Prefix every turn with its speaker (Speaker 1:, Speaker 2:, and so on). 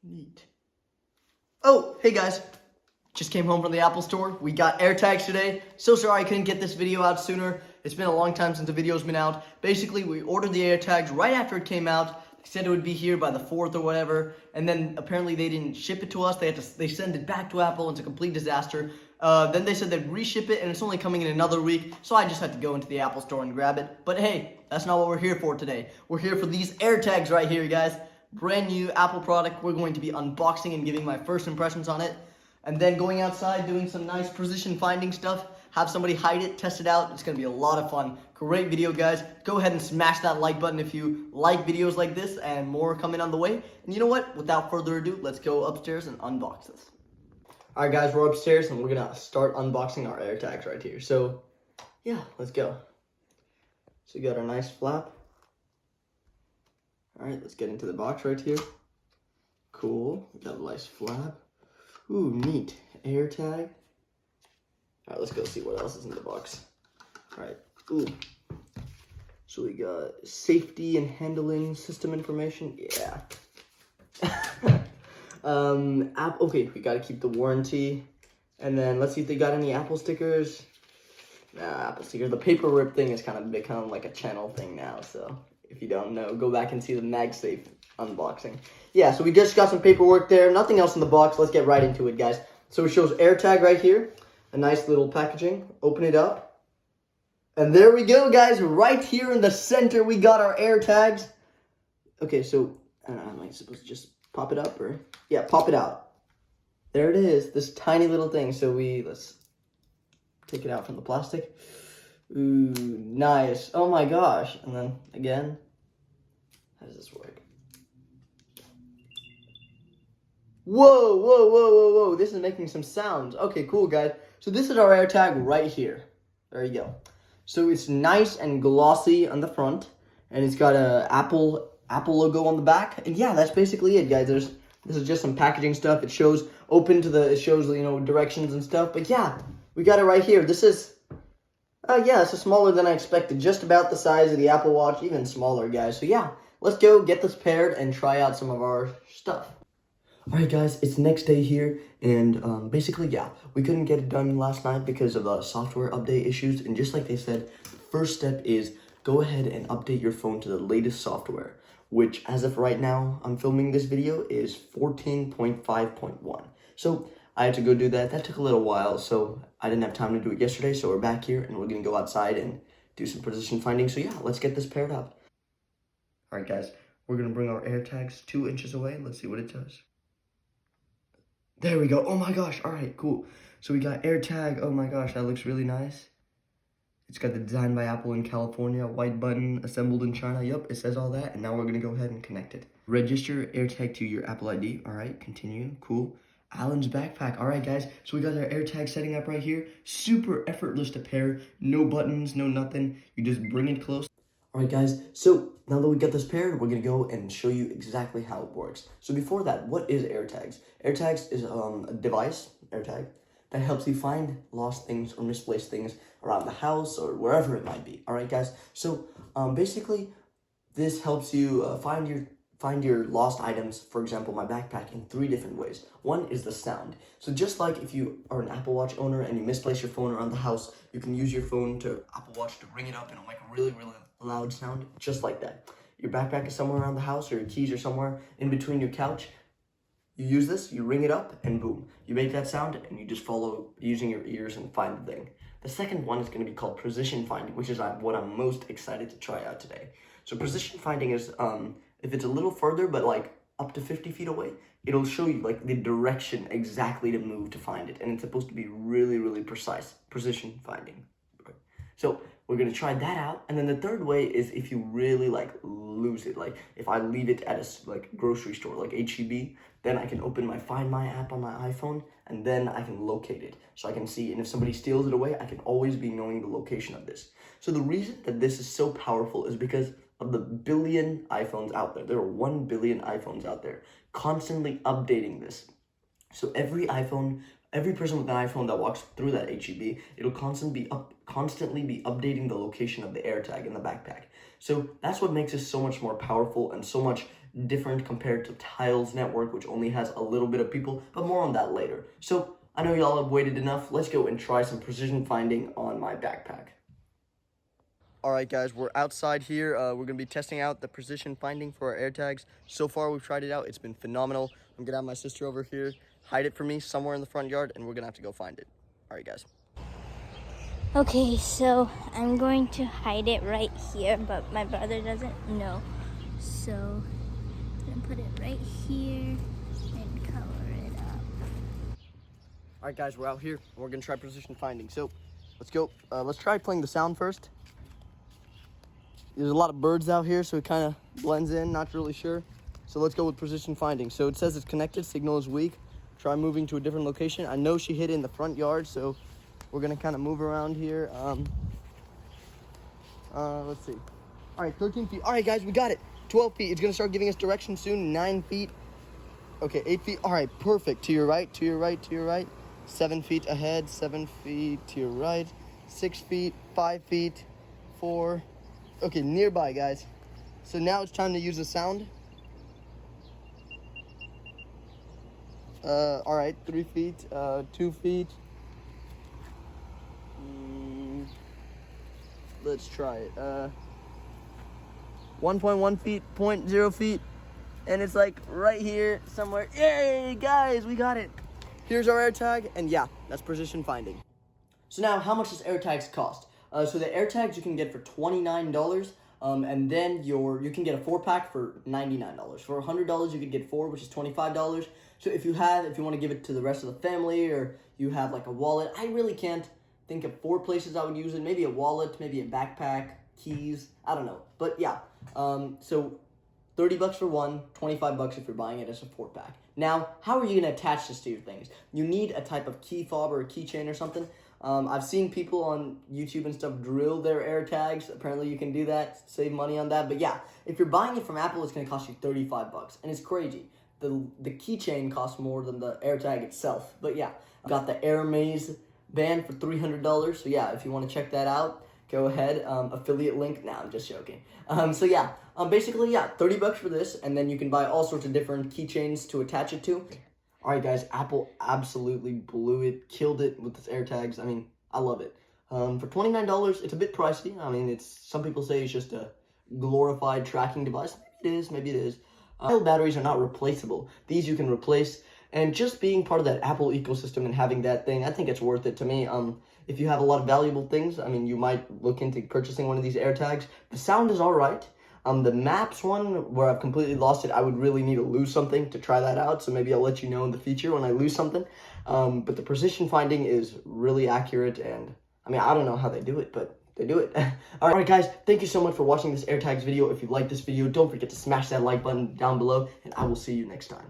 Speaker 1: Neat. Oh, hey guys. Just came home from the Apple store. We got Airtags today. So sorry I couldn't get this video out sooner. It's been a long time since the video's been out. Basically, we ordered the Airtags right after it came out. They said it would be here by the 4th or whatever. And then apparently they didn't ship it to us. They sent it back to Apple. It's a complete disaster. Then they said they'd reship it and it's only coming in another week. So I just had to go into the Apple store and grab it. But hey, that's not what we're here for today. We're here for these Airtags right here, guys. Brand new Apple product. We're going to be unboxing and giving my first impressions on it. And then going outside, doing some nice precision finding stuff. Have somebody hide it, test it out. It's going to be a lot of fun. Great video, guys. Go ahead and smash that like button if you like videos like this, and more coming on the way. And you know what? Without further ado, let's go upstairs and unbox this. Alright guys, we're upstairs and we're going to start unboxing our Airtags right here. So, yeah, let's go. So we got our nice flap. Alright, let's get into the box right here. Cool. We got a nice flap. Ooh, neat. Airtag. Alright, let's go see what else is in the box. Alright, ooh. So we got safety and handling system information. Yeah. Okay, we gotta keep the warranty. And then let's see if they got any Apple stickers. Nah, Apple stickers. The paper rip thing has kind of become like a channel thing now, so if you don't know, go back and see the MagSafe unboxing. Yeah, so we just got some paperwork there. Nothing else in the box. Let's get right into it, guys. So it shows Airtag right here. A nice little packaging. Open it up. And there we go, guys. Right here in the center, we got our Airtags. Okay, so, I don't know, am I supposed to just pop it up? Or yeah, pop it out. There it is. This tiny little thing. So let's take it out from the plastic. Ooh, nice. Oh my gosh. And then, again, how does this work? Whoa, whoa, whoa, whoa, whoa. This is making some sounds. Okay, cool, guys. So this is our Airtag right here. There you go. So it's nice and glossy on the front. And it's got a Apple logo on the back. And yeah, that's basically it, guys. This is just some packaging stuff. It shows it shows, you know, directions and stuff. But yeah, we got it right here. This is, yeah, it's smaller than I expected. Just about the size of the Apple Watch, even smaller, guys. So yeah, let's go get this paired and try out some of our stuff. Alright guys, it's the next day here, and basically, yeah, we couldn't get it done last night because of software update issues, and just like they said, the first step is go ahead and update your phone to the latest software, which, as of right now, I'm filming this video, is 14.5.1. So, I had to go do that. That took a little while, so I didn't have time to do it yesterday, so we're back here, and we're going to go outside and do some position finding. So yeah, let's get this paired up. Alright guys, we're going to bring our Airtags 2 inches away. Let's see what it does. There we go. Oh my gosh. All right, cool. So we got Airtag. Oh my gosh, that looks really nice. It's got the design by Apple in California, white button, assembled in China. Yep, it says all that. And now we're going to go ahead and connect it. Register Airtag to your Apple ID. All right, continue. Cool. Alan's backpack. All right, guys. So we got our Airtag setting up right here. Super effortless to pair. No buttons, no nothing. You just bring it close. Alright guys, so now that we got this paired, we're going to go and show you exactly how it works. So before that, what is Airtags? Airtags is a device, Airtag, that helps you find lost things or misplaced things around the house or wherever it might be. Alright guys, so basically this helps you find your lost items, for example, my backpack, in 3 different ways. One is the sound. So just like if you are an Apple Watch owner and you misplace your phone around the house, you can use your Apple Watch to ring it up and it'll make a really, really loud sound, just like that. Your backpack is somewhere around the house, or your keys are somewhere in between your couch. You use this, you ring it up, and boom. You make that sound, and you just follow using your ears and find the thing. The second one is going to be called position finding, which is what I'm most excited to try out today. So position finding is, if it's a little further, but like up to 50 feet away, it'll show you like the direction exactly to move to find it. And it's supposed to be really, really precise. Position finding. So we're going to try that out. And then the third way is if you really like lose it. Like if I leave it at a grocery store like H-E-B, then I can open my Find My app on my iPhone and then I can locate it. So I can see, and if somebody steals it away, I can always be knowing the location of this. So the reason that this is so powerful is because of the billion iPhones out there. There are 1 billion iPhones out there constantly updating this. So every iPhone every person with an iPhone that walks through that HEB, it'll constantly be updating the location of the AirTag in the backpack. So that's what makes this so much more powerful and so much different compared to Tile's network, which only has a little bit of people, but more on that later. So I know y'all have waited enough. Let's go and try some precision finding on my backpack. All right, guys, we're outside here. We're going to be testing out the precision finding for our AirTags. So far, we've tried it out. It's been phenomenal. I'm going to have my sister over here hide it for me somewhere in the front yard, and we're going to have to go find it. All right, guys.
Speaker 2: Okay, so I'm going to hide it right here, but my brother doesn't know. So I'm going to put it right here and cover it up.
Speaker 1: All right, guys, we're out here, and we're going to try precision finding. So let's go. Let's try playing the sound first. There's a lot of birds out here, so it kind of blends in, not really sure. So let's go with precision finding. So it says it's connected, signal is weak. Try moving to a different location. I know she hid it in the front yard, so we're gonna kind of move around here. Let's see. All right, 13 feet. All right, guys, we got it. 12 feet. It's gonna start giving us direction soon. 9 feet. Okay, 8 feet. All right, perfect. To your right, to your right, to your right. 7 feet ahead, 7 feet to your right. 6 feet, 5 feet, 4. Okay, nearby, guys. So now it's time to use the sound. All right, 3 feet, 2 feet. Let's try it. 1.1 feet, 0.0 feet, and it's like right here somewhere. Yay, guys, we got it. Here's our AirTag, and yeah, that's precision finding. So now, how much does AirTags cost? So the AirTags you can get for $29, and then you can get a 4-pack for $99. For $100, you could get 4, which is $25. So if you want to give it to the rest of the family, or you have like a wallet, I really can't think of 4 places I would use it. Maybe a wallet, maybe a backpack, keys, I don't know. But yeah, so $30 for one, $25 if you're buying it as a 4-pack. Now, how are you gonna attach this to your things? You need a type of key fob or a keychain or something. I've seen people on YouTube and stuff drill their AirTags. Apparently you can do that, save money on that. But yeah, if you're buying it from Apple, it's gonna cost you $35, and it's crazy. The keychain costs more than the AirTag itself. But yeah, I've got the Air Maze band for $300. So yeah, if you want to check that out, go ahead. Affiliate link. Nah, I'm just joking. So yeah, basically yeah, $30 for this, and then you can buy all sorts of different keychains to attach it to. All right, guys, Apple absolutely blew it, killed it with this AirTags. I mean, I love it. For $29, it's a bit pricey. I mean, some people say it's just a glorified tracking device. Maybe it is. Batteries are not replaceable. These you can replace, and just being part of that Apple ecosystem and having that thing, I think it's worth it to me. If you have a lot of valuable things, I mean, you might look into purchasing one of these AirTags. The sound is all right. The Maps one, where I've completely lost it, I would really need to lose something to try that out, so maybe I'll let you know in the future when I lose something. But the precision finding is really accurate, and I mean, I don't know how they do it, but they do it. All right, guys, thank you so much for watching this AirTags video. If you like this video, don't forget to smash that like button down below, and I will see you next time.